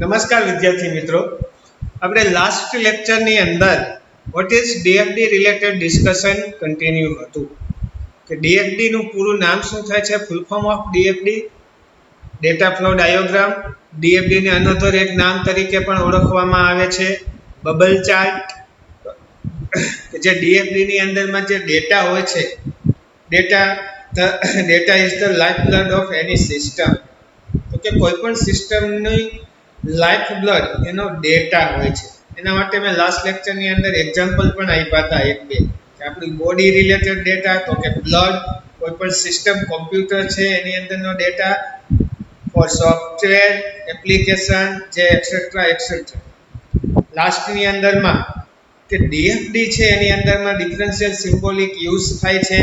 નમસ્કાર વિદ્યાર્થી મિત્રો, આપણે લાસ્ટ લેક્ચરની અંદર what is DFD related discussion continue હતું કે ડીએફડી નું પૂરું નામ શું થાય છે, full form of DFD, data flow diagram. DFD ને અનધર એક નામ તરીકે પણ ઓળખવામાં આવે છે બબલ ચાર્ટ. કે જે ડીએફડી ની અંદરમાં જે ડેટા હોય છે, data is the life blood of any system. તો કે કોઈ પણ સિસ્ટમની લાઈફ બ્લડ એનો ડેટા હોય છે. એના માટે મેં લાસ્ટ લેક્ચરની અંદર એક્ઝામ્પલ પણ આપ્યા હતા એક બે, કે આપણી બોડી રિલેટેડ ડેટા, તો કે બ્લડ, કોઈ પણ સિસ્ટમ કોમ્પ્યુટર છે એની અંદરનો ડેટા, ફોર સોફ્ટવેર એપ્લિકેશન જે એક્સેટ્રા એક્સેટ્રા. લાસ્ટની અંદરમાં કે ડીએફડી છે એની અંદરમાં ડિફરન્શિયલ સિમ્બોલિક યુઝ થાય છે,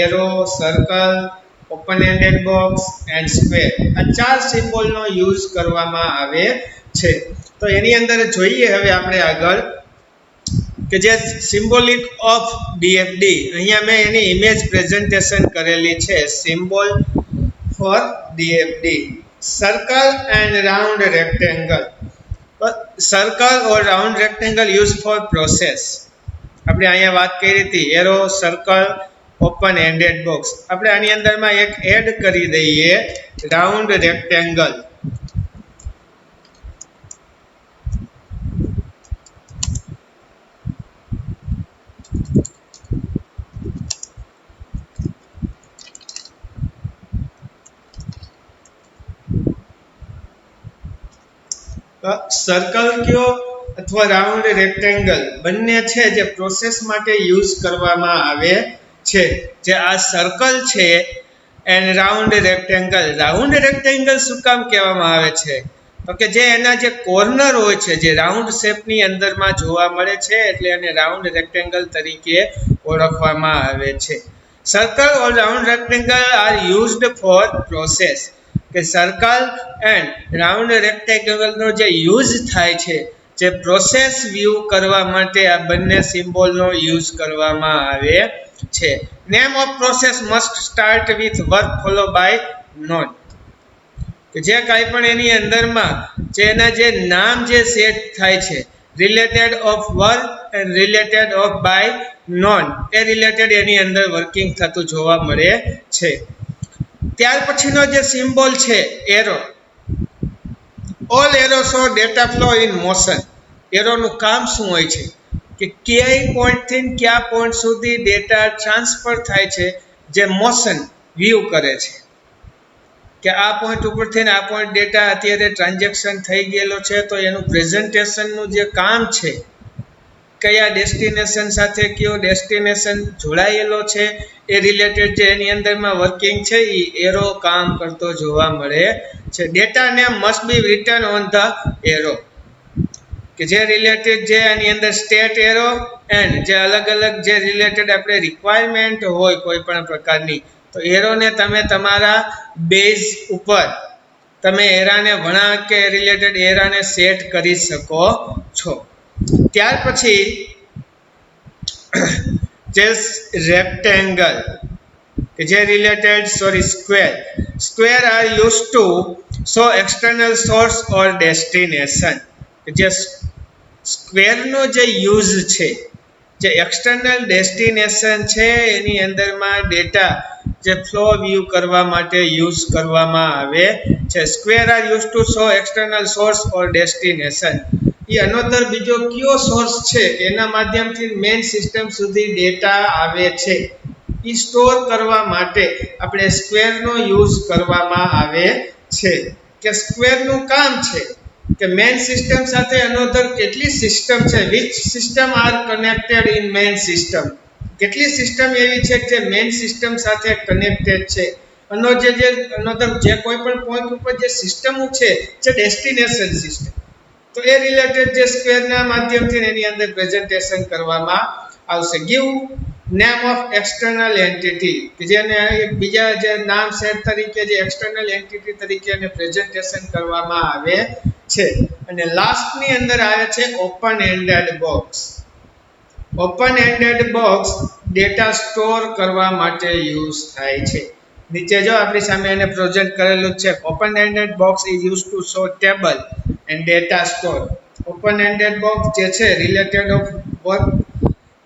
arrow, circle, open ended box and square. આ ચાર સિમ્બોલનો યુઝ કરવામાં આવે છે. તો એની અંદર જોઈએ હવે આપણે આગળ કે જે સિમ્બોલિક ઓફ ડીએફડી, અહીંયા મેં એની ઇમેજ પ્રેઝન્ટેશન કરેલી છે. Symbol for DFD: circle and round rectangle. Circle or round rectangle use for process. આપણે અહીંયા વાત કરી હતી arrow, circle, open ended box. આપણે આની અંદરમાં એક એડ કરી દઈએ, રાઉન્ડ રેક્ટેંગલ. સર્કલ કયો અથવા રાઉન્ડ રેક્ટેંગલ બંને છે જે પ્રોસેસ માટે યુઝ કરવામાં આવે છે. જે આ સર્કલ છે and round rectangle. Round rectangle શું કામ કહેવામાં આવે છે? તો કે જે એના જે કોર્નર હોય છે, જે રાઉન્ડ શેપની અંદરમાં જોવા મળે છે, એટલે એને રાઉન્ડ રેક્ટેંગલ તરીકે ઓળખવામાં આવે છે. Circle or round rectangle are used four process. કે સર્કલ એન્ડ રાઉન્ડ રેક્ટેંગલનો જે યુઝ થાય છે, જે પ્રોસેસ વ્યૂ કરવા માટે આ બંને સિમ્બોલનો યુઝ કરવામાં આવે છે. Name of process must start with work follow by noun. કે જે કાંઈ પણ એની અંદરમાં જે એના જે નામ જે સેટ થાય છે, related of work and related of by known, એ રિલેટેડ એની અંદર વર્કિંગ થતું જોવા મળે છે. ત્યાર પછીનો જે સિમ્બોલ છે arrow. All arrow show data flow in motion. એરોનું કામ શું હોય છે? કે કયા પોઈન્ટથી કયા પોઈન્ટ સુધી ડેટા ટ્રાન્સફર થાય છે, જે મોશન વ્યૂ કરે છે. કે આ પોઈન્ટ ઉપરથી આ પોઈન્ટ ડેટા અત્યારે ટ્રાન્ઝેક્શન થઈ ગયેલો છે, તો એનું પ્રેઝન્ટેશનનું જે કામ છે, કયા ડેસ્ટિનેશન સાથે કયો ડેસ્ટિનેશન જોડાયેલો છે, એ રિલેટેડ જે એની અંદરમાં વર્કિંગ છે, એ એરો કામ કરતો જોવા મળે છે. Data name must be return on the arrow. કે જે રિલેટેડ જે એની અંદર સ્ટેટ એરો એન્ડ જે અલગ અલગ જે રિલેટેડ આપણે રિક્વાયરમેન્ટ હોય કોઈ પણ પ્રકારની, તો એરોને તમે તમારા બેઝ ઉપર તમે એરાને વળાંક કે રિલેટેડ એરાને સેટ કરી શકો છો. ત્યાર પછી જે રેક્ટેંગલ, કે જે related square. Square are use to show external source or destination. જે સ્ક્વેરનો જે યુઝ છે, જે એક્સટર્નલ ડેસ્ટિનેશન છે, એની અંદરમાં ડેટા જે ફ્લો વ્યૂ કરવા માટે યુઝ કરવામાં આવે છે. Square are use to show external source or destination. A another બીજો કયો સોર્સ છે એના માધ્યમથી મેઇન સિસ્ટમ સુધી ડેટા આવે છે, એ સ્ટોર કરવા માટે આપણે સ્ક્વેરનો યુઝ કરવામાં આવે છે. કે સ્ક્વેરનું કામ છે કે મેઇન સિસ્ટમ સાથે અનધર કેટલી સિસ્ટમ છે, which system are connected in main system. કેટલી સિસ્ટમ એવી છે જે મેઇન સિસ્ટમ સાથે કનેક્ટેડ છે. અનધર જે કોઈ પણ પોઈન્ટ ઉપર જે સિસ્ટમ છે, જે ડેસ્ટિનેશન સિસ્ટમ, તો એ રિલેટેડ જે સ્ક્વેરના માધ્યમથી એની અંદર પ્રેઝન્ટેશન કરવામાં આવશે. Give name of external entity. કે જેને એક બીજા જે નામ સેટ તરીકે જે એક્સટર્નલ એન્ટિટી તરીકે એને પ્રેઝન્ટેશન કરવામાં આવે છે. અને લાસ્ટની અંદર આવે છે open ended box. Open ended box data store કરવા માટે યુઝ થાય છે. નીચે જો આપણી સામે એને પ્રોજેક્ટ કરેલું છે. Open ended box is use to show table and data store. Open ended box જે છે રિલેટેડ ઓફ વર્ક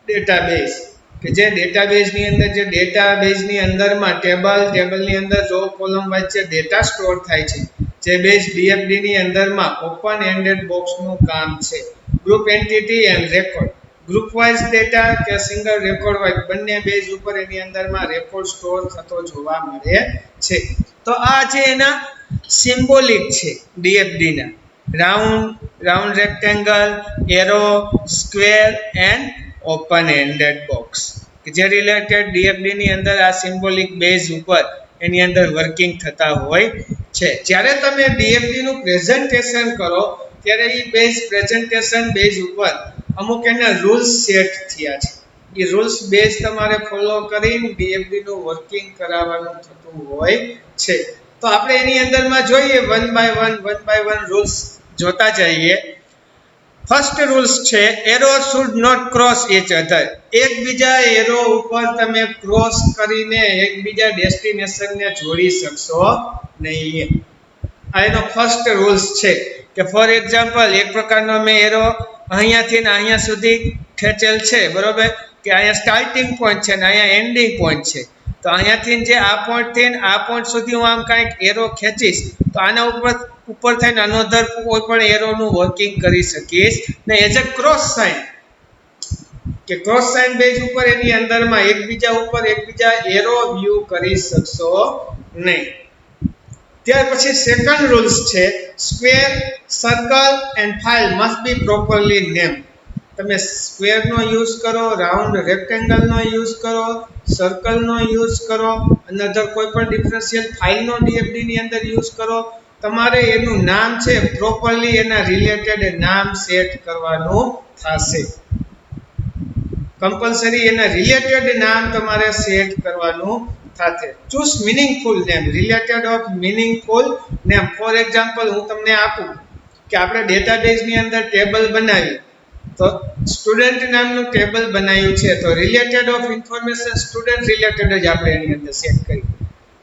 ડેટાબેઝ, કે જે ડેટાબેઝની અંદર જે ડેટાબેઝની અંદરમાં ટેબલની અંદર રો કોલમ વાઇઝ જે ડેટા સ્ટોર થાય છે, જે બેઝ ડીએફડીની અંદરમાં ઓપન એન્ડેડ બોક્સનું કામ છે. Group entity and record, group wise data કે સિંગલ રેકોર્ડ વાઇઝ બંને બેઝ ઉપર એની અંદરમાં રેકોર્ડ સ્ટોર થતો જોવા મળે છે. તો આ જે એના સિમ્બોલિક છે ડીએફડીના, round rectangle, arrow, square and open ended box, કે જે રિલેટેડ ડીએફડી ની અંદર આ સિમ્બોલિક બેઝ ઉપર એની અંદર વર્કિંગ થતા હોય છે. જ્યારે તમે ડીએફડી નું પ્રેઝન્ટેશન કરો ત્યારે એ પ્રેઝન્ટેશન બેઝ ઉપર અમુક એના રૂલ્સ સેટ થયા છે. એ રૂલ્સ બેઝ તમારે ફોલો કરીને ડીએફડી નું વર્કિંગ કરાવવાનું થતું હોય છે. તો આપણે એની અંદરમાં જોઈએ વન બાય વન રૂલ્સ જોતા જઈએ. ફર્સ્ટ રૂલ્સ છે arrow should not cross each other. એકબીજા એરો ઉપર તમે ક્રોસ કરીને એકબીજા ડેસ્ટિનેશનને જોડી શકશો નહીં. આ એનો ફર્સ્ટ રૂલ્સ છે કે ફોર એક્ઝામ્પલ એક પ્રકારનો મેં એરો અહીંયાથી ને અહીંયા સુધી ખેંચેલ છે, બરોબર, કે અહીંયા સ્ટાર્ટિંગ પોઈન્ટ છે ને અહીંયા એન્ડિંગ પોઈન્ટ છે. તો અહીંયાથી જે આ પોઈન્ટથી આ પોઈન્ટ સુધી હું આમ કાંઈક એરો ખેંચીશ તો આના ઉપર થઈને અનોધર કોઈ પણ એરોનું વર્કિંગ કરી શકીશ ને એઝ અ ક્રોસ સાઇન, કે ક્રોસ સાઇન બેઝ ઉપર એની અંદરમાં એકબીજા એરો વ્યૂ કરી શકશો નહીં. ત્યાર પછી સેકન્ડ રૂલ્સ છે square, circle and file must be properly name. તમે સ્ક્વેરનો યુઝ કરો, રાઉન્ડ રેક્ટેંગલનો યુઝ કરો, સર્કલનો યુઝ કરો, અનધર કોઈ પણ ડિફરન્શિયલ ફાઇલનો ડીએફડી ની અંદર યુઝ કરો, તમારે એનું નામ છે પ્રોપરલી એના રિલેટેડ નામ સેટ કરવાનું થશે. કમ્પલસરી એના રિલેટેડ નામ તમારે સેટ કરવાનું થશે. Choose meaningful name, related of meaningful name. For example હું તમને આપું કે આપણે ડેટાબેઝની અંદર ટેબલ બનાવી, તો સ્ટુડન્ટ નામનું ટેબલ બનાવ્યું છે, તો related of information student related જ આપણે એની અંદર સેટ કરી,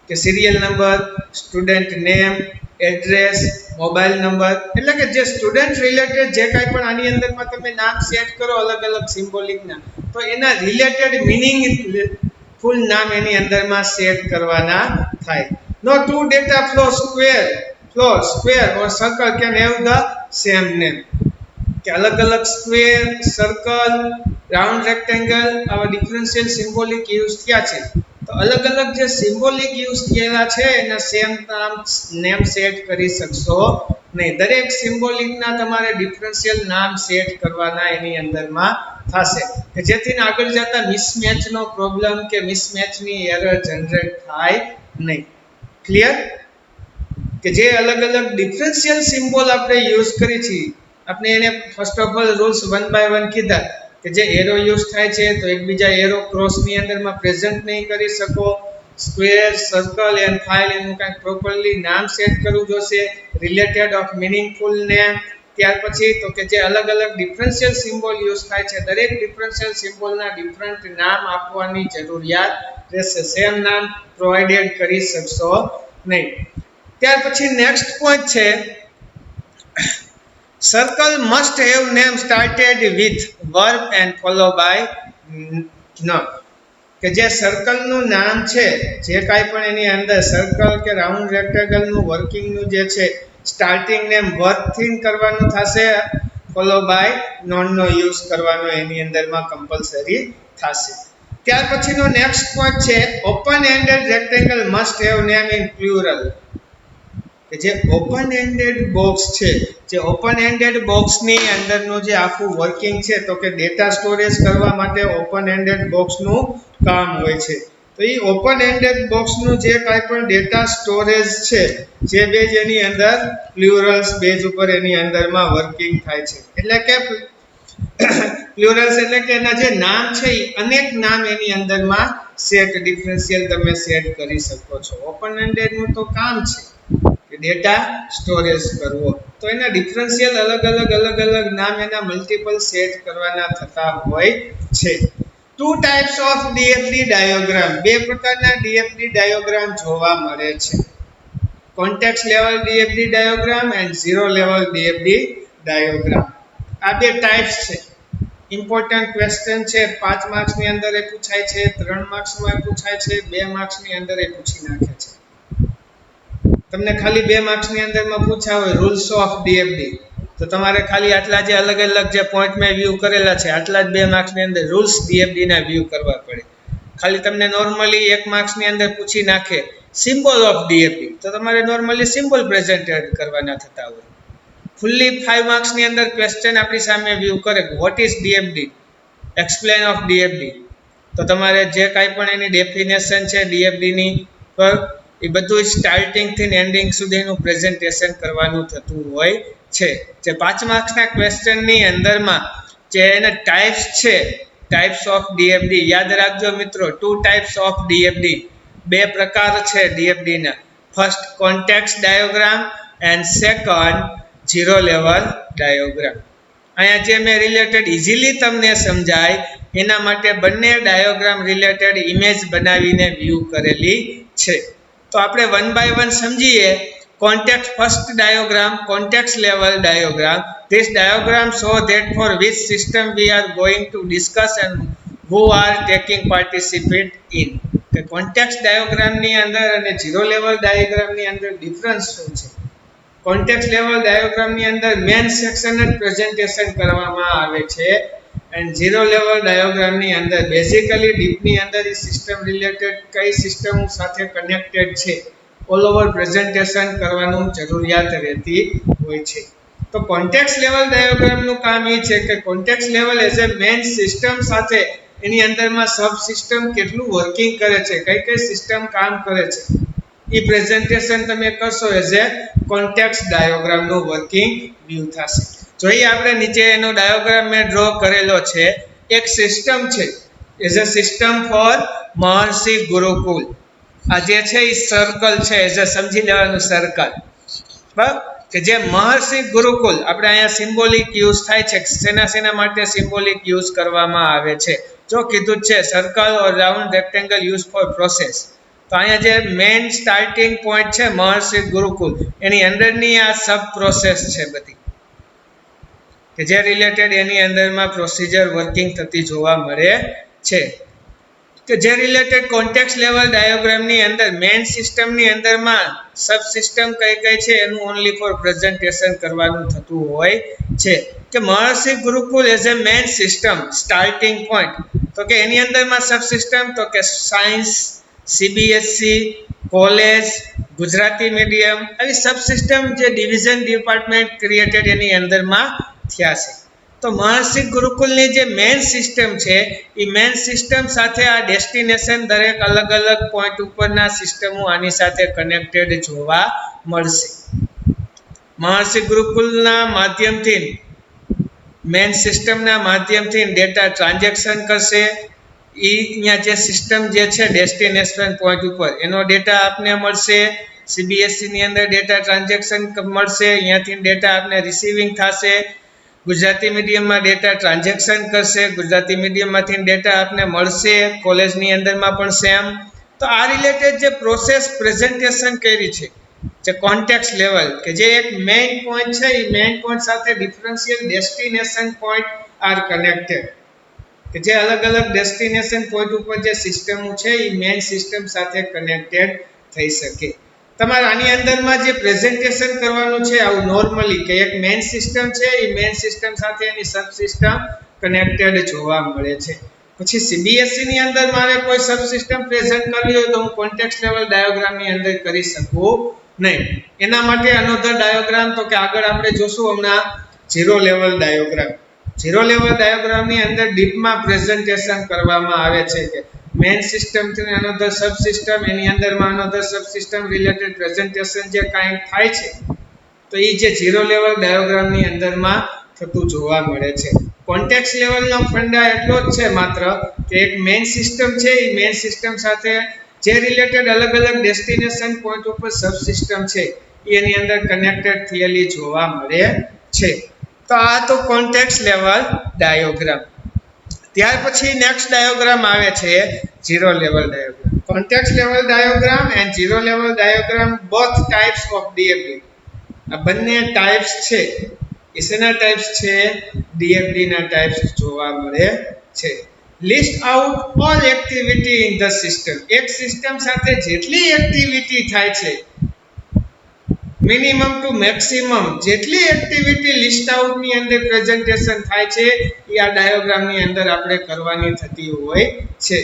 કે serial number, student name, address, mobile number, એટલે કે જે સ્ટુડન્ટ રિલેટેડ જે કાંઈ પણ આની અંદરમાં તમે નામ સેટ કરો અલગ અલગ સિમ્બોલિક નામ, તો એના રિલેટેડ મિનિંગ ફૂલ નામ એની અંદરમાં સેટ કરવાના થાય. No two data flow square or circle can have the same name, કે અલગ અલગ સ્ક્વેર, સર્કલ, રાઉન્ડ રેક્ટેંગલ આવા ડિફરન્શિયલ સિમ્બોલિક યુઝ થયા છે. તો અલગ અલગ જે સિમ્બોલિક યુઝ થયેલા છે એના સેમ નેમ સેટ કરી શકશો નહીં. દરેક સિમ્બોલિકના તમારે ડિફરન્શિયલ નામ સેટ કરવાના એની અંદરમાં થશે, કે જેથી આગળ જતા મિસમેચનો પ્રોબ્લેમ કે મિસમેચની એરર જનરેટ થાય નહીં. ક્લિયર? કે જે અલગ અલગ ડિફરન્શિયલ સિમ્બોલ આપણે યુઝ કરી છે, આપણે એને first of all rules one by one કીધા, કે જે એરો યુઝ થાય છે તો એકબીજા એરો ક્રોસની અંદરમાં પ્રેઝન્ટ નહીં કરી શકો. સ્ક્વેર, સર્કલ એન્ડ ફાઇલ એનું કાંઈક પ્રોપરલી નામ સેટ કરવું જોશે, રિલેટેડ ઓફ મિનિંગફુલ નેમ. ત્યાર પછી તો કે જે અલગ અલગ ડિફરન્શિયલ સિમ્બોલ યુઝ થાય છે દરેક ડિફરન્શિયલ સિમ્બોલના ડિફરન્ટ નામ આપવાની જરૂરિયાત રહેશે, સેમ નામ પ્રોવાઇડેડ કરી શકશો નહીં. ત્યાર પછી નેક્સ્ટ પોઈન્ટ છે circle must have name started with verb and followed by noun. કે જે સર્કલનું નામ છે, જે કાંઈ પણ એની અંદર સર્કલ કે રાઉન્ડ રેક્ટેંગલનું વર્કિંગનું જે છે સ્ટાર્ટિંગ નેમ વર્બથી કરવાનું થશે, ફોલો બાય નોનનો યુઝ કરવાનો એની અંદરમાં કમ્પલસરી થશે. ત્યાર પછીનો નેક્સ્ટ પોઈન્ટ છે open ended rectangle must have name in plural. કે જે ઓપન એન્ડેડ બોક્સ છે, જે ઓપન એન્ડેડ બોક્સની અંદરનું જે આખું વર્કિંગ છે, તો કે ડેટા સ્ટોરેજ કરવા માટે ઓપન એન્ડેડ બોક્સનું કામ હોય છે. તો એ ઓપન એન્ડેડ બોક્સનું જે કાંઈ પણ ડેટા સ્ટોરેજ છે, જે બેઝ એની અંદર પ્લુરલ્સ બેઝ ઉપર એની અંદરમાં વર્કિંગ થાય છે. એટલે કે પ્લુરલ્સ એટલે કે એના જે નામ છે એ અનેક નામ એની અંદરમાં સેટ ડિફરન્શિયલ તમે સેટ કરી શકો છો. ઓપન એન્ડેડનું તો કામ છે કે ડેટા સ્ટોરેજ કરવો, તો એના ડિફરન્શિયલ અલગ અલગ નામ એના મલ્ટિપલ સેટ કરવાના થતા હોય છે. Two types of DFD diagram, બે પ્રકારના ડીએફડી ડાયોગ્રામ જોવા મળે છે. Context level DFD diagram and zero level DFD diagram. આ બે ટાઈપ્સ છે. ઇમ્પોર્ટન્ટ ક્વેશ્ચન છે. 5 માર્ક્સની અંદર એ પૂછાય છે, 3 માર્ક્સમાં પૂછાય છે, 2 માર્ક્સની અંદર એ પૂછી નાખે છે. તમને ખાલી 2 માર્ક્સની અંદરમાં પૂછ્યા હોય રૂલ્સ ઓફ ડીએફડી, તો તમારે ખાલી આટલા જે અલગ અલગ જે પોઈન્ટ મેં વ્યૂ કરેલા છે આટલા જ 2 માર્ક્સની અંદર રૂલ્સ ડીએફડી ના વ્યૂ કરવા પડે. ખાલી તમને નોર્મલી 1 માર્ક્સની અંદર પૂછી નાખે સિમ્બોલ ઓફ ડીએફડી, તો તમારે નોર્મલી સિમ્બોલ પ્રેઝન્ટ કરવાના થતા હોય. ફૂલ્લી 5 માર્ક્સની અંદર ક્વેશ્ચન આપણી સામે વ્યૂ કરે વોટ ઇઝ ડીએફડી, એક્સપ્લેન ઓફ ડીએફડી, તો તમારે જે કાંઈ પણ એની ડેફિનેશન છે ડીએફડીની પર એ બધું સ્ટાર્ટિંગથી એન્ડિંગ સુધીનું પ્રેઝન્ટેશન કરવાનું થતું હોય છે. જે 5 માર્ક્સના ક્વેશ્ચનની અંદરમાં જે એના ટાઈપ્સ છે, ટાઈપ્સ ઓફ ડીએફડી યાદ રાખજો મિત્રો. 2 ટાઈપ્સ ઓફ ડીએફડી, 2 પ્રકાર છે ડીએફડીના. First context diagram and second zero level diagram. અહીંયા જે મેં રિલેટેડ ઇઝીલી તમને સમજાય એના માટે બંને ડાયાગ્રામ રિલેટેડ ઇમેજ બનાવીને વ્યૂ કરેલી છે. તો આપણે 1 બાય 1 સમજીએ. Context first diagram, context level diagram. This diagram show that for which system we are going to discuss and who are taking participate in. કે context diagram ની અંદર અને zero level diagram ની અંદર ડિફરન્સ શું છે? context level diagram ની અંદર મેઇન સેક્શન જ પ્રેઝન્ટેશન કરવામાં આવે છે and zero level diagram ની અંદર બેઝિકલી ડીપ ની અંદર એ સિસ્ટમ રિલેટેડ કઈ સિસ્ટમ સાથે કનેક્ટેડ છે ઓલ ઓવર પ્રેઝન્ટેશન કરવાનું જરૂરિયાત રહેતી હોય છે. તો કોન્ટેક્સ્ટ લેવલ ડાયાગ્રામનું કામ એ છે કે context level as a main system સાથે એની અંદરમાં સબ સિસ્ટમ કેટલું વર્કિંગ કરે છે, કઈ કઈ સિસ્ટમ કામ કરે છે એ પ્રેઝન્ટેશન તમે કરશો એઝ એ કોન્ટેક્સ્ટ ડાયાગ્રામનું વર્કિંગ વ્યૂ થશે. જોઈએ આપણે નીચે એનો ડાયાગ્રામ મેં ડ્રો કરેલો છે. એક સિસ્ટમ છે as a system for Maharshi Gurukul. આ જે છે એ સર્કલ છે એઝ અ સમજી લેવાનું સર્કલ, બરાબર, કે જે મહર્ષિ ગુરુકુલ આપણે અહીંયા સિમ્બોલિક યુઝ થાય છે. શેના માટે સિમ્બોલિક યુઝ કરવામાં આવે છે? જો કીધું છે circle or round rectangle use for process, તો અહીંયા જે મેઇન સ્ટાર્ટિંગ પોઈન્ટ છે મહર્ષિ ગુરુકુલ એની અંદરની આ સબ પ્રોસેસ છે બધી કે જે રિલેટેડ એની અંદરમાં પ્રોસિજર વર્કિંગ થતી જોવા મળે છે. કે જે રિલેટેડ કોન્ટેક્સ્ટ લેવલ ડાયાગ્રામની અંદર મેઇન સિસ્ટમની અંદરમાં સબ સિસ્ટમ કઈ કઈ છે એનું ઓનલી ફોર પ્રેઝન્ટેશન કરવાનું થતું હોય છે. કે Maharshi Gurukul as a main system starting point, તો કે એની અંદરમાં સબ સિસ્ટમ તો કે science, CBSE, college, Gujarati medium આવી સબ સિસ્ટમ જે ડિવિઝન ડિપાર્ટમેન્ટ ક્રિએટેડ એની અંદરમાં થયા છે. તો મહર્ષિ ગુરુકુલની જે મેઇન સિસ્ટમ છે એ મેઇન સિસ્ટમ સાથે આ ડેસ્ટિનેશન દરેક અલગ અલગ પોઈન્ટ ઉપરના સિસ્ટમો આની સાથે કનેક્ટેડ જોવા મળશે. મહર્ષિ ગુરુકુલના માધ્યમથી મેઇન સિસ્ટમના માધ્યમથી ડેટા ટ્રાન્ઝેક્શન કરશે. એ અહીંયા જે સિસ્ટમ જે છે ડેસ્ટિનેશન પોઈન્ટ ઉપર એનો ડેટા આપને મળશે. સીબીએસઈ ની અંદર ડેટા ટ્રાન્ઝેક્શન મળશે, અહીંયાથી ડેટા આપને રિસીવિંગ થશે. ગુજરાતી મીડિયમમાં ડેટા ટ્રાન્ઝેક્શન કરશે, ગુજરાતી મીડિયમમાંથી ડેટા આપને મળશે. કોલેજની અંદરમાં પણ સેમ. તો આ રિલેટેડ જે પ્રોસેસ પ્રેઝન્ટેશન કરી છે જે કોન્ટેક્સ્ટ લેવલ કે જે એક મેઇન પોઈન્ટ છે એ મેઇન પોઈન્ટ સાથે differential destination point are connected, કે જે અલગ અલગ ડેસ્ટિનેશન પોઈન્ટ ઉપર જે સિસ્ટમો છે એ મેઇન સિસ્ટમ સાથે કનેક્ટેડ થઈ શકે. તમારે આની અંદરમાં જે પ્રેઝન્ટેશન કરવાનું છે આવું નોર્મલી કે એક મેઇન સિસ્ટમ છે એ મેઇન સિસ્ટમ સાથે એની સબ સિસ્ટમ કનેક્ટેડ જોવા મળે છે. પછી સીબીએસઈ ની અંદર મારે કોઈ સબ સિસ્ટમ પ્રેઝન્ટ કરવી હોય તો હું કોન્ટેક્સ્ટ લેવલ ડાયાગ્રામની અંદર કરી શકું નહીં. એના માટે અનોધર ડાયાગ્રામ તો કે આગળ આપણે જોશું હમણાં zero level diagram. Zero level ડાયાગ્રામની અંદર ડીપમાં પ્રેઝન્ટેશન કરવામાં આવે છે કે મેઇન સિસ્ટમ થી અનોધર સબ સિસ્ટમ એની અંદરમાં અનોધર સબ સિસ્ટમ રિલેટેડ પ્રેઝન્ટેશન જે કાંઈ થાય છે તો એ જે ઝીરો લેવલ ડાયાગ્રામની અંદરમાં થતું જોવા મળે છે. કોન્ટેક્સ્ટ લેવલનો ફંડા એટલો જ છે માત્ર કે એક મેઇન સિસ્ટમ છે એ મેઇન સિસ્ટમ સાથે જે રિલેટેડ અલગ અલગ ડેસ્ટિનેશન પોઈન્ટ ઉપર સબ સિસ્ટમ છે એની અંદર કનેક્ટેડ થયેલી જોવા મળે છે. તો આ તો કોન્ટેક્સ્ટ લેવલ ડાયાગ્રામ. ત્યાર પછી નેક્સ્ટ ડાયોગ્રામ આવે છે zero level diagram. Context level diagram and zero level diagram both types of DFD. આ બંને ટાઈપ્સ છે એ શેના ટાઈપ્સ છે? ડીએફડી ના ટાઈપ્સ જોવા મળે છે. List out all activity in the system. એક સિસ્ટમ સાથે જેટલી એક્ટિવિટી થાય છે મિનિમમ ટુ મેક્સિમમ જેટલી એક્ટિવિટી લિસ્ટ આઉટ ની અંદર પ્રેઝન્ટેશન થાય છે એ આ ડાયોગ્રામ ની અંદર આપણે કરવાની થતી હોય છે.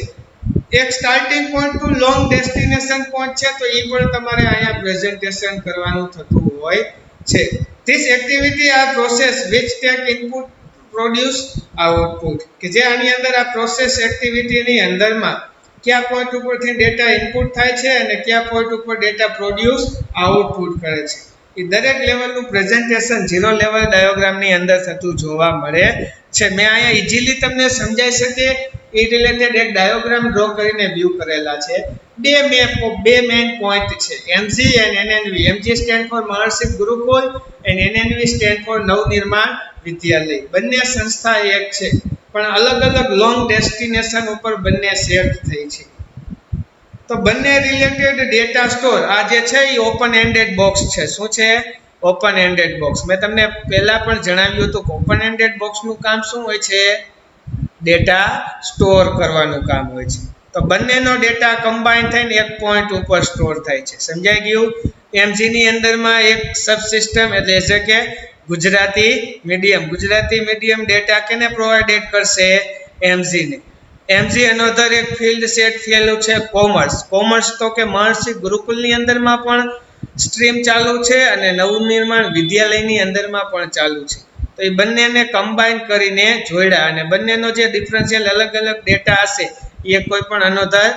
એક starting point to long destination point છે તો એ પણ તમારે અહીંયા પ્રેઝન્ટેશન કરવાનું થતું હોય છે. This activity are process which take input produce output. કે જે આની અંદર આ પ્રોસેસ એક્ટિવિટી ની અંદરમાં કયા પોઈન્ટ ઉપરથી ડેટા ઇનપુટ થાય છે અને કયા પોઈન્ટ ઉપર ડેટા પ્રોડ્યુસ આઉટપુટ કરે છે એ દરેક લેવલનું પ્રેઝન્ટેશન ઝીરો લેવલ ડાયોગ્રામની અંદર થતું જોવા મળે છે. મેં અહીંયા ઇઝીલી તમને સમજાઈ શકે એ રિલેટેડ એક ડાયોગ્રામ ડ્રો કરીને વ્યૂ કરેલા છે. બે મેઇન પોઈન્ટ છે MG and NNV. MG stand for Maharshi Gurukul and NNV stand for Navnirman Vidyalaya. બંને સંસ્થા એક છે પણ અલગ અલગ લોંગ ડેસ્ટિનેશન ઉપર બંને સેટ થઈ છે. તો બંને રિલેટેડ ડેટા સ્ટોર આ જે છે એ ઓપન એન્ડેડ બોક્સ છે. શું છે? Open ended box. મેં તમને પહેલા પણ જણાવ્યું હતું કે ઓપન એન્ડેડ બોક્સનું કામ શું હોય છે? ડેટા સ્ટોર કરવાનું કામ હોય છે. તો બંનેનો ડેટા કમ્બાઈન થઈને એક પોઈન્ટ ઉપર સ્ટોર થાય છે. સમજાઈ ગયું? એમજી ની અંદરમાં એક સબસિસ્ટમ એટલે છે કે ગુજરાતી મીડિયમ ડેટા કેને પ્રોવાઇડેડ કરશે? એમજી ને. એમજી અનધર એક ફિલ્ડ સેટ થયેલું છે કોમર્સ તો કે મહર્ષિ ગુરુકુલની અંદરમાં પણ સ્ટ્રીમ ચાલુ છે અને નવનિર્માણ વિદ્યાલયની અંદરમાં પણ ચાલુ છે. તો એ બંનેને કમ્બાઈન કરીને જોડ્યા અને બંનેનો જે ડિફરન્શિયલ અલગ અલગ ડેટા હશે એ કોઈ પણ અનધર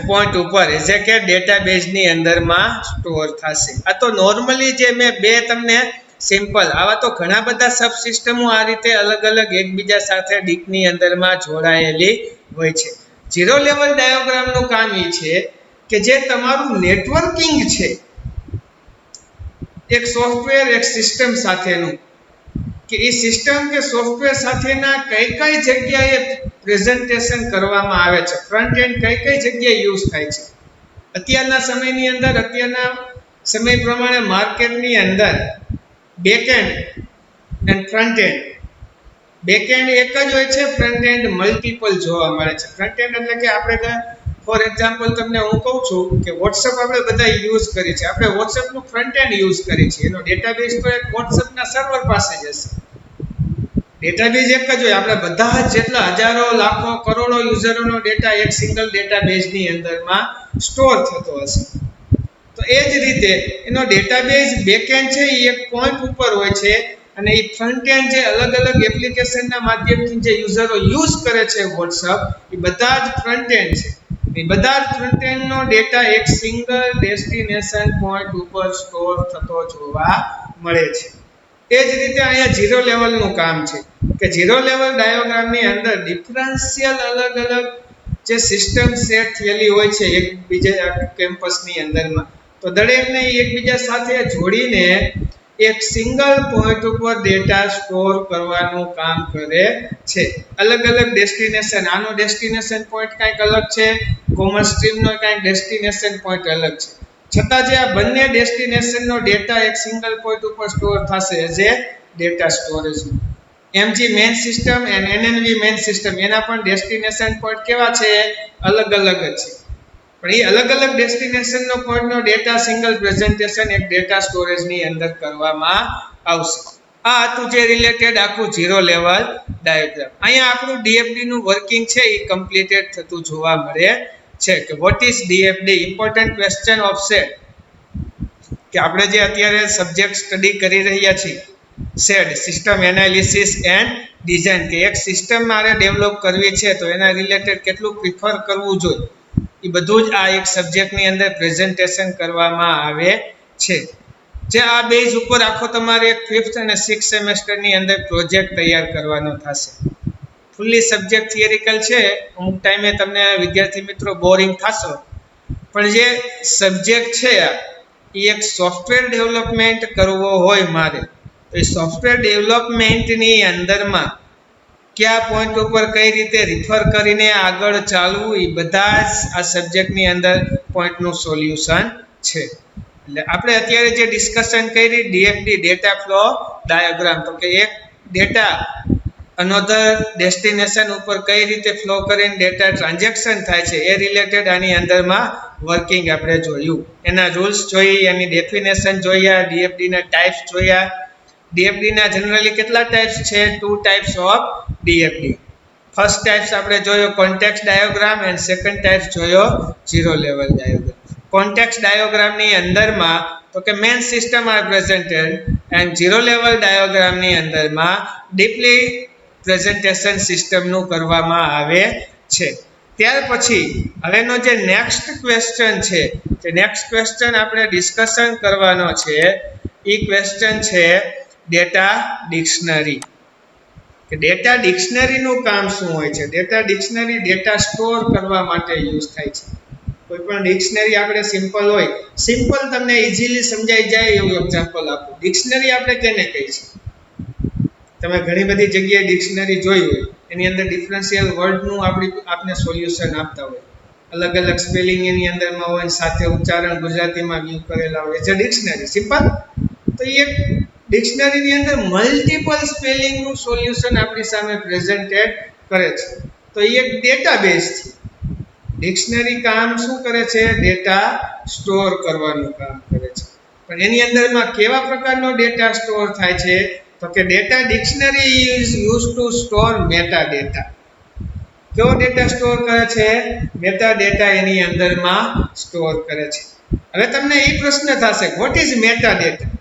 પોઈન્ટ ઉપર એટલે કે ડેટાબેઝની અંદરમાં સ્ટોર થશે. આ તો નોર્મલી જે મેં બે તમને સિમ્પલ આવા તો ઘણા બધા સબ સિસ્ટમો આ રીતે અલગ અલગ એકબીજા સાથે ડીપની અંદરમાં જોડાયેલી હોય છે. ઝીરો લેવલ ડાયોગ્રામનું કામ એ છે કે જે તમારું નેટવર્કિંગ છે એક સોફ્ટવેર એક સિસ્ટમ સાથેનું કે એ સિસ્ટમ કે સોફ્ટવેર સાથેના કઈ જગ્યાએ પ્રેઝન્ટેશન કરવામાં આવે છે, ફ્રન્ટ એન્ડ કઈ જગ્યાએ યુઝ થાય છે. અત્યારના સમયની અંદર અત્યારના સમય પ્રમાણે માર્કેટની અંદર backend and front end. Backend એક જ હોય છે, ફ્રન્ટ એન્ડ મલ્ટિપલ જોવા મળે છે. ફ્રન્ટ એન્ડ એટલે કે આપણે ફોર એક્ઝામ્પલ તમને હું કહું છું કે વોટ્સઅપ આપણે બધા યુઝ કરીએ છીએ. આપણે વોટ્સઅપનું ફ્રન્ટ એન્ડ યુઝ કરીએ છીએ. એનો ડેટાબેઝ તો એક વોટ્સઅપના સર્વર પાસે જ હશે. ડેટાબેઝ એક જ હોય. આપણે બધા જેટલા હજારો લાખો કરોડો યુઝરોનો ડેટા એક સિંગલ ડેટાબેઝની અંદરમાં સ્ટોર થતો હશે. તો એ જ રીતે એનો ડેટાબેઝ બેકએન્ડ છે એ એક પોઈન્ટ ઉપર હોય છે અને એ ફ્રન્ટ એન્ડ જે અલગ અલગ એપ્લિકેશનના માધ્યમથી જે યુઝરો યુઝ કરે છે વોટ્સઅપ એ બધા જ ફ્રન્ટ એન્ડ છે. એ બધા જ ફ્રન્ટ એન્ડનો ડેટા એક સિંગલ ડેસ્ટિનેશન પોઈન્ટ ઉપર સ્ટોર થતો જોવા મળે છે. એ જ રીતે અહીંયા ઝીરો લેવલનું કામ છે કે ઝીરો લેવલ ડાયોગ્રામની અંદર ડિફરન્શિયલ અલગ અલગ જે સિસ્ટમ સેટ થયેલી હોય છે એકબીજા કેમ્પસની અંદરમાં, તો દરેકને એકબીજા સાથે જોડીને એક સિંગલ પોઈન્ટ ઉપર ડેટા સ્ટોર કરવાનું કામ કરે છે. અલગ અલગ ડેસ્ટિનેશન, આનો ડેસ્ટિનેશન પોઈન્ટ કંઈક અલગ છે, કોમર્સ સ્ટ્રીમનો કંઈક ડેસ્ટિનેશન પોઈન્ટ અલગ છે. છતાં જે આ બંને ડેસ્ટિનેશનનો ડેટા એક સિંગલ પોઈન્ટ ઉપર સ્ટોર થશે જે data storage. MG main system and NNV main system એના પણ ડેસ્ટિનેશન પોઈન્ટ કેવા છે? અલગ અલગ જ છે. પણ એ અલગ અલગ ડેસ્ટિનેશનનો પોઈન્ટનો ડેટા સિંગલ પ્રેઝન્ટેશન એક ડેટા સ્ટોરેજની અંદર કરવામાં આવશે. આ હતું જે રિલેટેડ આખું ઝીરો લેવલ ડાયાગ્રામ. અહીંયા આપણું ડીએફડી નું વર્કિંગ છે એ કમ્પ્લીટેડ થતું જોવા મળે છે કે what is DFD, important question of set. કે આપણે જે અત્યારે સબ્જેક્ટ સ્ટડી કરી રહ્યા છીએ said system analysis and design, કે એક સિસ્ટમ મારે ડેવલપ કરવી છે તો એના રિલેટેડ કેટલું પ્રિફર કરવું જોઈએ એ બધું જ આ એક સબ્જેક્ટની અંદર પ્રેઝન્ટેશન કરવામાં આવે છે. જે આ બેઝ ઉપર આખો તમારે એક 5th અને 6th સેમેસ્ટરની અંદર પ્રોજેક્ટ તૈયાર કરવાનો થશે. ફૂલ્લી સબ્જેક્ટ થિયરિકલ છે, અમુક ટાઈમે તમને વિદ્યાર્થી મિત્રો બોરિંગ થશો, પણ જે સબ્જેક્ટ છે એ એક સોફ્ટવેર ડેવલપમેન્ટ કરવો હોય મારે તો એ સોફ્ટવેર ડેવલપમેન્ટની અંદરમાં કયા પોઈન્ટ ઉપર કઈ રીતે રિફર કરીને આગળ ચાલવું એ બધા જ આ સબ્જેક્ટની અંદર પોઈન્ટનું સોલ્યુશન છે. એટલે આપણે અત્યારે જે ડિસ્કશન કરી ડીએફડી ડેટા ફ્લો ડાયાગ્રામ, તો કે એક ડેટા અનધર ડેસ્ટિનેશન ઉપર કઈ રીતે ફ્લો કરીને ડેટા ટ્રાન્ઝેક્શન થાય છે એ રિલેટેડ આની અંદરમાં વર્કિંગ આપણે જોયું. એના રૂલ્સ જોઈએ, એની ડેફિનેશન જોયા, ડીએફડી ના ટાઈપ્સ જોયા. ડીએફડી ના જનરલી કેટલા ટાઈપ્સ છે? 2 types of DFD. First types આપણે જોયો context diagram and second types જોયો ઝીરો લેવલ ડાયાગ્રામ. કોન્ટેક્સ્ટ ડાયાગ્રામની અંદરમાં તો કે main system are presented and zero level ડાયાગ્રામની અંદરમાં ડીપલી પ્રેઝન્ટેશન સિસ્ટમનું કરવામાં આવે છે. ત્યાર પછી હવેનો જે નેક્સ્ટ ક્વેશ્ચન છે, જે નેક્સ્ટ ક્વેશ્ચન આપણે ડિસ્કશન કરવાનો છે એ ક્વેશ્ચન છે ડેટા ડિક્શનરી. કે ડેટા ડિક્શનરીનું કામ શું હોય છે? ડેટા ડિક્શનરી ડેટા સ્ટોર કરવા માટે યુઝ થાય છે. કોઈ પણ ડિક્શનરી આપણે સિમ્પલ હોય, સિમ્પલ તમને ઇઝીલી સમજાઈ જાય એવું એક્ઝામ્પલ આપું. ડિક્શનરી આપણે કેને કહીએ છીએ? તમે ઘણી બધી જગ્યાએ ડિક્શનરી જોઈ હોય, એની અંદર ડિફરન્શિયલ વર્ડનું આપને સોલ્યુશન આપતા હોય, અલગ અલગ સ્પેલિંગ એની અંદરમાં હોય, સાથે ઉચ્ચારણ ગુજરાતીમાં વ્યૂ કરેલા હોય છે ડિક્શનરી સિમ્પલ. તો એક ડિક્શનરીની અંદર મલ્ટિપલ સ્પેલિંગનું સોલ્યુશન આપણી સામે પ્રેઝન્ટેડ કરે છે. તો એ એક ડેટાબેઝ છે. ડિક્શનરી કામ શું કરે છે? ડેટા સ્ટોર કરવાનું કામ કરે છે. પણ એની અંદરમાં કેવા પ્રકારનો ડેટા સ્ટોર થાય છે? તો કે data dictionary is use to store meta data. કેવો ડેટા સ્ટોર કરે છે? મેટા ડેટા એની અંદરમાં સ્ટોર કરે છે. હવે તમને એ પ્રશ્ન થશે, વોટ ઇઝ મેટા ડેટા?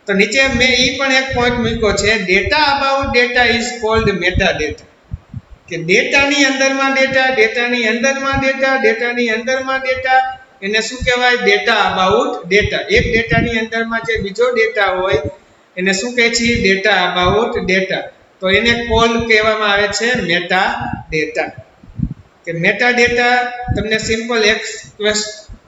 તો નીચે મેં એ પણ એક પોઈન્ટ મૂક્યો છે, data about data is called meta data. કે ડેટાની અંદરમાં ડેટા, ડેટાની અંદરમાં ડેટા, ડેટાની અંદરમાં ડેટા, એને શું કહેવાય? Data about data. એક ડેટાની અંદરમાં જે બીજો ડેટા હોય એને શું કહે છે? Data about data. તો એને કોલ કહેવામાં આવે છે મેટા ડેટા. કે મેટા ડેટા તમને સિમ્પલ એક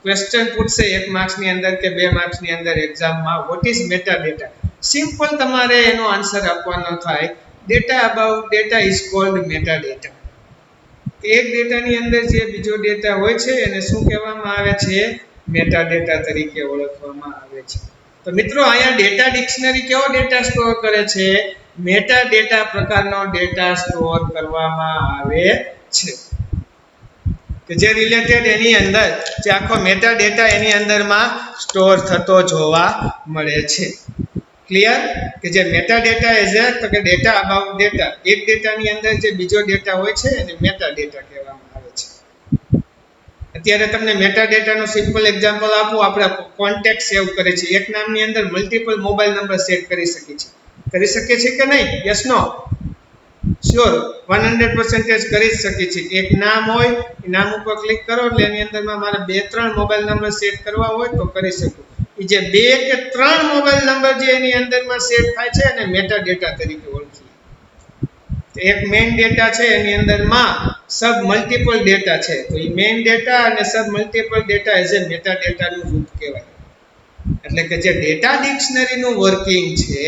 ક્વેશ્ચન પૂછશે 1 માર્ક્સની અંદર કે 2 માર્ક્સની અંદર એક્ઝામમાં, what is meta data? Simple તમારે એનો આન્સર આપવાનો થાય, data about data is called meta data. એક ડેટાની અંદર જે બીજો ડેટા હોય છે એને શું કહેવામાં આવે છે? મેટા ડેટા તરીકે ઓળખવામાં આવે છે. તો મિત્રો અહીંયા ડેટા ડિક્શનરી કેવો ડેટા સ્ટોર કરે છે? મેટા ડેટા પ્રકારનો ડેટા સ્ટોર કરવામાં આવે છે. કે જે રિલેટેડ એની અંદર જે આખો મેટા ડેટા એની અંદરમાં સ્ટોર થતો જોવા મળે છે. ક્લિયર? કે જે મેટા ડેટા છે તો કે ડેટા અબાઉટ ડેટા, એક ડેટાની અંદર જે બીજો ડેટા હોય છે એને મેટા ડેટા કહેવામાં આવે છે. અત્યારે તમને મેટા ડેટાનું સિમ્પલ એક્ઝામ્પલ આપું. આપણે કોન્ટેક્ટ સેવ કરે છે, એક નામની અંદર મલ્ટિપલ મોબાઈલ નંબર સેટ કરી શકીએ છીએ. કરી શકીએ છીએ કે નહીં? Yes no? શ્યોર, 100% કરી શકીએ છીએ. એક નામ હોય, એ નામ ઉપર ક્લિક કરો એટલે એની અંદરમાં મારે 2-3 મોબાઈલ નંબર સેટ કરવા હોય તો કરી શકું. એ જે 2 કે 3 મોબાઈલ નંબર જે એની અંદરમાં સેટ થાય છે અને મેટા ડેટા તરીકે ઓળખીએ. એક મેઇન ડેટા છે એની અંદરમાં સબ મલ્ટિપલ ડેટા છે, તો એ મેઇન ડેટા અને sub multiple data as a meta ડેટાનું રૂપ કહેવાય. એટલે કે જે ડેટા ડિક્શનરીનું વર્કિંગ છે,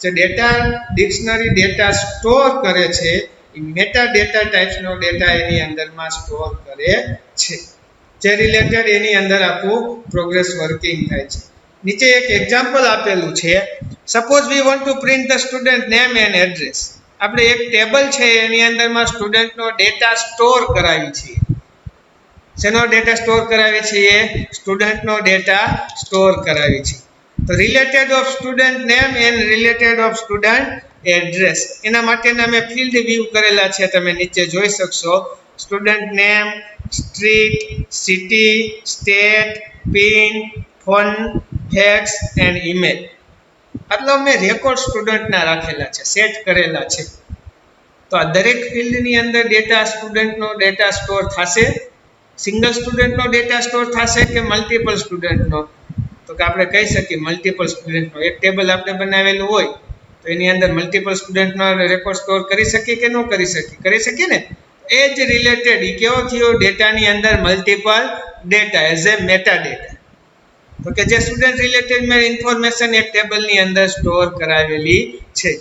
જે ડેટા ડિક્શનરી ડેટા સ્ટોર કરે છે, એ મેટા ડેટા ટાઈપ્સનો ડેટા એની અંદરમાં સ્ટોર કરે છે. જે રિલેટેડ એની અંદર આખું પ્રોગ્રેસ વર્કિંગ થાય છે. નીચે એક એક્ઝામ્પલ આપેલું છે. Suppose we want to print the student name and address. આપણે એક ટેબલ છે એની અંદરમાં સ્ટુડન્ટનો ડેટા સ્ટોર કરાવી છીએ. શેનો ડેટા સ્ટોર કરાવી છીએ? સ્ટુડન્ટનો ડેટા સ્ટોર કરાવી છીએ. તો related of student name and related of student address, એના માટેના મેં ફિલ્ડ વ્યૂ કરેલા છે, તમે નીચે જોઈ શકશો. Student name, street, city, state, pin, phone, fax and email. આટલો મેં રેકોર્ડ સ્ટુડન્ટના રાખેલા છે, સેટ કરેલા છે. તો આ દરેક ફિલ્ડની અંદર ડેટા સ્ટુડન્ટનો ડેટા સ્ટોર થશે. સિંગલ સ્ટુડન્ટનો ડેટા સ્ટોર થશે કે મલ્ટિપલ સ્ટુડન્ટનો? તો કે આપણે કહી શકીએ મલ્ટિપલ સ્ટુડન્ટનો. એક ટેબલ આપણે બનાવેલું હોય તો એની અંદર મલ્ટિપલ સ્ટુડન્ટનો રેકોર્ડ સ્ટોર કરી શકીએ કે ન કરી શકીએ? કરી શકીએ ને. એ જ રિલેટેડ એ કેવો થયો? ડેટાની અંદર multiple data as a meta data. તો કે જે સ્ટુડન્ટ રિલેટેડ મેં ઇન્ફોર્મેશન એક ટેબલની અંદર સ્ટોર કરાવેલી છે.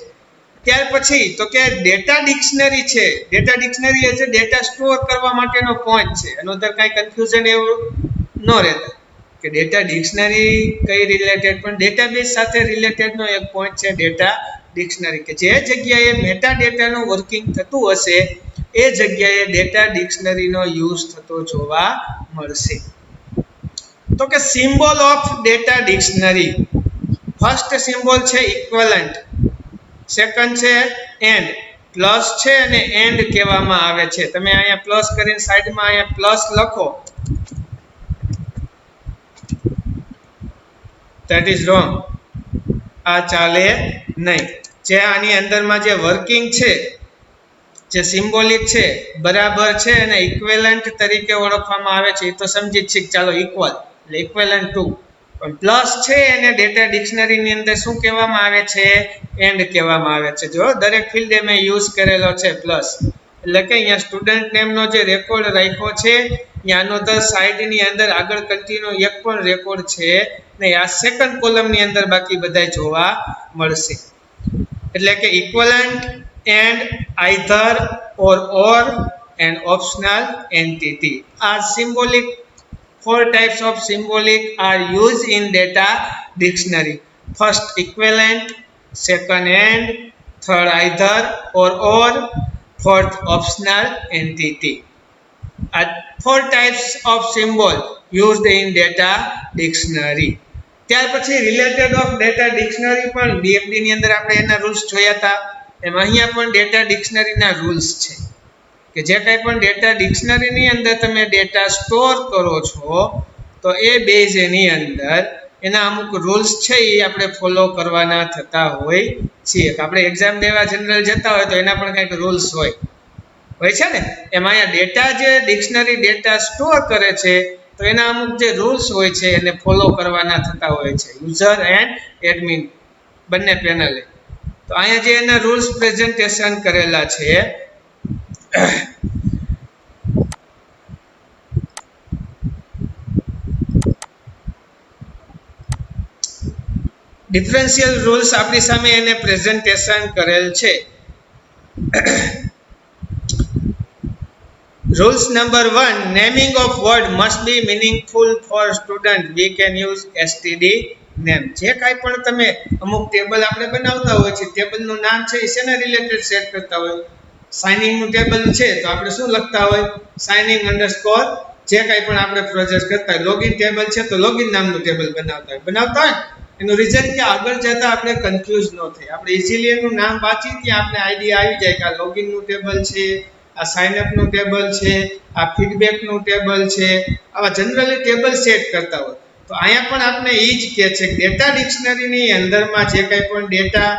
ત્યાર પછી તો કે ડેટા ડિક્શનરી છે. ડેટા ડિક્શનરી એટલે ડેટા સ્ટોર કરવા માટેનો પોઈન્ટ છે. એનો અંદર કાંઈ કન્ફ્યુઝન એવું ન રહેતા કે ડેટા ડિક્શનરી કઈ રિલેટેડ, પણ ડેટાબેઝ સાથે રિલેટેડનો એક પોઈન્ટ છે ડેટા ડિક્શનરી, કે જે જગ્યાએ મેટા ડેટાનું વર્કિંગ થતું હશે એ જગ્યાએ ડેટા ડિક્શનરીનો યુઝ થતો જોવા મળશે. તો કે symbol of data dictionary, first symbol છે ઇક્વલન્ટ, સેકન્ડ છે એન્ડ, પ્લસ છે અને એન્ડ કહેવામાં આવે છે. તમે અહીંયા પ્લસ કરીને સાઈડમાં અહીંયા પ્લસ લખો, ધેટ ઇઝ રોંગ, આ ચાલે નહીં. જે આની અંદરમાં જે વર્કિંગ છે, જે સિમ્બોલિક છે બરાબર છે અને ઇક્વેલન્ટ તરીકે ઓળખવામાં આવે છે, એ તો સમજી જ છે. ચાલો ઇક્વલ એટલે ઇક્વેલન્ટ ટુ, પણ પ્લસ છે એને ડેટા ડિક્શનરીની અંદર શું કહેવામાં આવે છે? એન્ડ કહેવામાં આવે છે. જો દરેક ફિલ્ડે મેં યુઝ કરેલો છે પ્લસ, એટલે કે અહીંયા સ્ટુડન્ટ નેમનો જે રેકોર્ડ રાખ્યો છે ત્યાંનો તો સાઈડની અંદર આગળ કન્ટિન્યુ એક પણ રેકોર્ડ છે નહીં, આ સેકન્ડ કોલમની અંદર બાકી બધા જોવા મળશે. એટલે કે equivalent, and, either, or and optional entity. આ symbolic, 4 types of symbolic are used in data dictionary. First equivalent, second and, third either or, fourth optional entity. Are 4 types of symbol used in data dictionary. ત્યાર પછી related of data dictionary પણ ડીએફડી ની અંદર આપણે એના rules જોયા હતા. એમાં અહીંયા પણ ડેટા ડિક્શનરીના રૂલ્સ છે કે જે કંઈ પણ ડેટા ડિક્શનરીની અંદર તમે ડેટા સ્ટોર કરો છો તો એ બેઝ એની અંદર એના અમુક રૂલ્સ છે એ આપણે ફોલો કરવાના થતા હોય છીએ. આપણે એક્ઝામ દેવા જનરલ જતા હોય તો એના પણ કંઈક રૂલ્સ હોય છે ને. એમાં અહીંયા ડેટા જે ડિક્શનરી ડેટા સ્ટોર કરે છે તો એના અમુક જે રૂલ્સ હોય છે એને ફોલો કરવાના થતા હોય છે યુઝર એન્ડ એડમિન બંને પેનલે. તો અહીંયા જે એના રૂલ્સ પ્રેઝન્ટેશન કરેલા છે, ડિફરન્શિયલ રૂલ્સ આપણી સામે એને પ્રેઝન્ટેશન કરેલ છે. Rules number 1, naming of word must be meaningful for student. We can use STD name. જે કાંઈ પણ તમે અમુક ટેબલ આપણે બનાવતા હોય છે, ટેબલનું નામ છે એ શેના રિલેટેડ સેટ કરતા હોય. સાઇનિંગનું ટેબલ છે તો આપણે શું લખતા હોય? Signing underscore. જે કાંઈ પણ આપણે પ્રોજેક્ટ કરતા હોય, લોગિન ટેબલ છે તો લોગિન નામનું ટેબલ બનાવતા હોય. એનું રીઝન કે આગળ જતા આપણે કન્ફ્યુઝ ન થાય, આપણે ઇઝીલી એનું નામ વાંચી ત્યાં આપણે આઈડિયા આવી જાય કે આ લોગિનનું ટેબલ છે, આ સાઇનઅપનું ટેબલ છે, આ ફીડબેકનું ટેબલ છે. આવા જનરલી ટેબલ સેટ કરતા હોય. તો અહીંયા પણ આપણે એ જ કહે છે કે ડેટા ડિક્શનરીની અંદરમાં જે કંઈ પણ ડેટા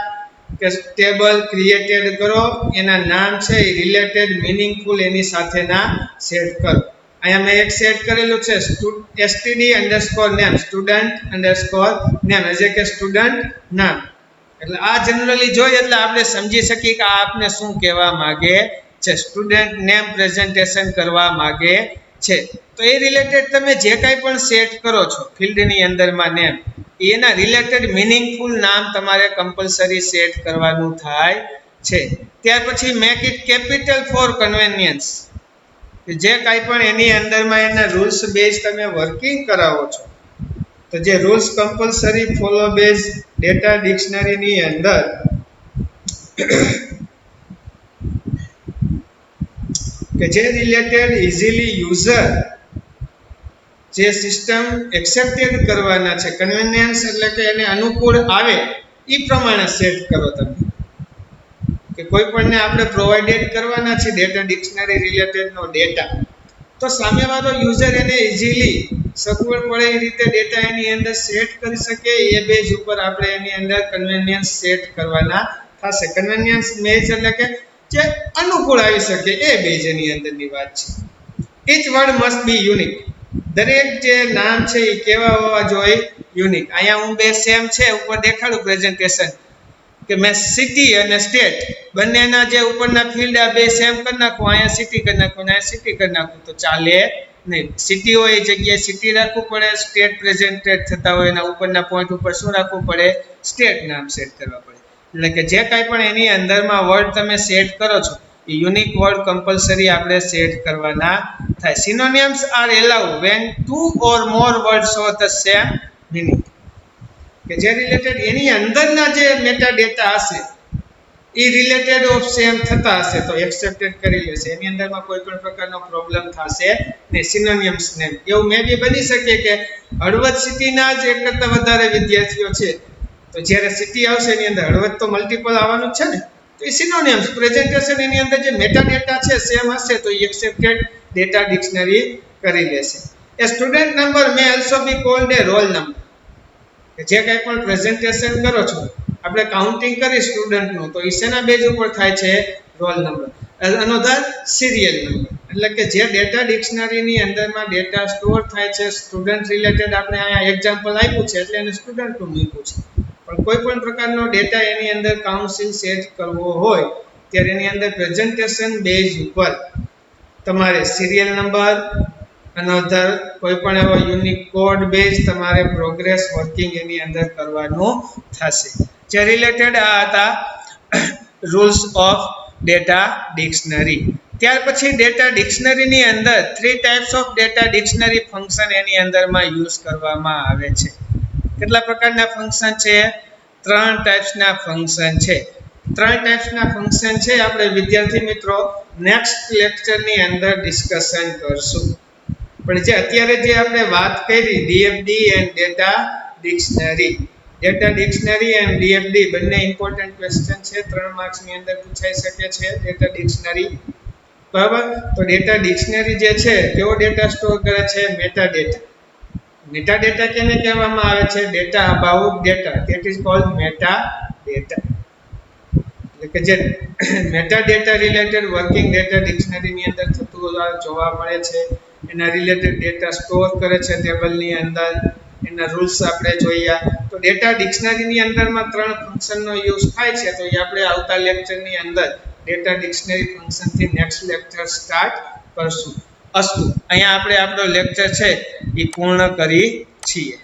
કે ટેબલ ક્રિએટેડ કરો એના નામ છે એ રિલેટેડ મિનિંગફુલ એની સાથેના સેટ કરો. અહીંયા મેં એક સેટ કરેલું છે STD underscore name, student underscore name, એટલે કે સ્ટુડન્ટ નામ. એટલે આ જનરલી જોઈએ એટલે આપણે સમજી શકીએ કે આ આપને શું કહેવા માંગે છે, સ્ટુડન્ટ નેમ પ્રેઝન્ટેશન કરવા માંગે છે. તો એ રિલેટેડ તમે જે કાંઈ પણ સેટ કરો છો ફિલ્ડની અંદરમાં નેમ, એના રિલેટેડ મિનિંગફુલ નામ તમારે કમ્પલસરી સેટ કરવાનું થાય છે. ત્યાર પછી મેક ઇટ કેપિટલ ફોર કન્વેનિયન્સ. જે કાંઈ પણ એની અંદરમાં એના રૂલ્સ બેઝ તમે વર્કિંગ કરાવો છો તો જે rules compulsory follow base data ડિક્શનરીની અંદર કે જે રિલેટેડ ઇઝીલી યુઝર જે સિસ્ટમ એક્સેપ્ટેડ કરવાના છે, કન્વેનિયન્સ એટલે કે એને અનુકૂળ આવે એ પ્રમાણે સેટ કરો તમે. કે કોઈ પણને આપણે પ્રોવાઇડેડ કરવાના છે ડેટા ડિક્શનરી રિલેટેડનો ડેટા, તો સામેવાળો યુઝર એને ઇઝીલી સગવડ પડે એ રીતે ડેટા એની અંદર સેટ કરી શકે એ બેઝ ઉપર આપણે એની અંદર કન્વેનિયન્સ સેટ કરવાના થશે. કન્વેનિયન્સ બેઝ એટલે કે જે અનુકૂળ આવી શકે એ બેઝ એની અંદરની વાત છે. Each word must be unique. દરેક જે નામ છે એ કેવા હોવા જોઈએ? યુનિક. અહીંયા હું બે સેમ છે ઉપર દેખાડું પ્રેઝન્ટેશન કે મેં સિટી અને સ્ટેટ બંનેના જે ઉપરના ફિલ્ડ આ બે સેમ કરી નાખું, અહીંયા સિટી કરી નાખું અને અહીંયા સિટી કરી નાખું તો ચાલે નહીં. સિટી હોય એ જગ્યાએ સિટી રાખવું પડે, સ્ટેટ પ્રેઝન્ટેડ થતા હોય એના ઉપરના પોઈન્ટ ઉપર શું રાખવું પડે? સ્ટેટ નામ સેટ કરવા પડે. એટલે કે જે કાંઈ પણ એની અંદરમાં વર્ડ તમે સેટ કરો છો એ યુનિક વર્ડ કમ્પલસરી આપણે સેટ કરવાના થાય. Synonyms are allowed when two or more words of the same meaning, કે જે રિલેટેડ એની અંદરના જે મેટા ડેટા હશે એ રિલેટેડ ઓફ સેમ થતા હશે તો એક્સેપ્ટેડ કરી લેશે, એની અંદરમાં કોઈ પણ પ્રકારનો પ્રોબ્લેમ થશે ને. સિનોનિમ્સ નેમ એવું મે બી બની શકે કે હળવદ સિટીના જ એક કરતાં વધારે વિદ્યાર્થીઓ છે, તો જ્યારે સિટી આવશે એની અંદર હળવદ તો મલ્ટિપલ આવવાનું જ છે ને, તો એ સિનોનિમ્સ પ્રેઝન્ટેશન એની અંદર જે મેટા ડેટા છે સેમ હશે તો એ એક્સેપ્ટેડ ડેટા ડિક્શનરી કરી લેશે. A student number may also be called a roll number, કે જે કંઈ પણ પ્રેઝન્ટેશન કરો છો આપણે કાઉન્ટિંગ કરી સ્ટુડન્ટનું તો એ શેના બેઝ ઉપર થાય છે? Roll number. Another serial number, એટલે કે જે ડેટા ડિક્શનરીની અંદરમાં ડેટા સ્ટોર થાય છે સ્ટુડન્ટ રિલેટેડ, આપણે અહીંયા એક્ઝામ્પલ આપ્યું છે એટલે એને સ્ટુડન્ટનું મૂક્યું છે, પણ કોઈ પણ પ્રકારનો ડેટા એની અંદર કાઉન્સિલ સેટ કરવો હોય ત્યારે એની અંદર પ્રેઝન્ટેશન બેઝ ઉપર તમારે સિરિયલ નંબર, અનધર કોઈ પણ એવો યુનિક કોડ બેઝ તમારે પ્રોગ્રેસ વર્કિંગ એની અંદર કરવાનું થશે. જે રિલેટેડ આ હતા રૂલ્સ ઓફ ડેટા ડિક્શનરી. ત્યાર પછી ડેટા ડિક્શનરીની અંદર 3 types of data dictionary function એની અંદરમાં યુઝ કરવામાં આવે છે. કેટલા પ્રકારના ફંક્શન છે? 3 ટાઈપ્સના ફંક્શન છે. 3 ટાઈપ્સના ફંક્શન છે આપણે વિદ્યાર્થી મિત્રો નેક્સ્ટ લેક્ચરની અંદર ડિસ્કશન કરશું. પણ જે અત્યારે જે આપણે વાત કરી DFD and data dictionary, data dictionary and DFD બંને ઇમ્પોર્ટન્ટ ક્વેશ્ચન છે, 3 માર્ક્સની અંદર પૂછાઈ શકે છે. ડેટા ડિક્શનરી બરાબર, તો ડેટા ડિક્શનરી જે છે કેવો ડેટા સ્ટોર કરે છે? Meta data. મેટા ડેટા કેને કહેવામાં આવે છે? Data about data, that is called meta data. એટલે કે જે meta data related working data ડિક્શનરીની અંદર થતું જોવા મળે છે, એના રિલેટેડ ડેટા સ્ટોર કરે છે ટેબલની અંદર, એના રૂલ્સ આપણે જોયા. તો ડેટા ડિક્શનરીની અંદરમાં 3 ફંક્શનનો યુઝ થાય છે, તો એ આપણે આવતા લેક્ચરની અંદર ડેટા ડિક્શનરી ફંક્શનથી નેક્સ્ટ લેક્ચર સ્ટાર્ટ કરશું. અસ્તુ, અહીંયા આપણે આપણો લેક્ચર છે એ પૂર્ણ કરી છીએ.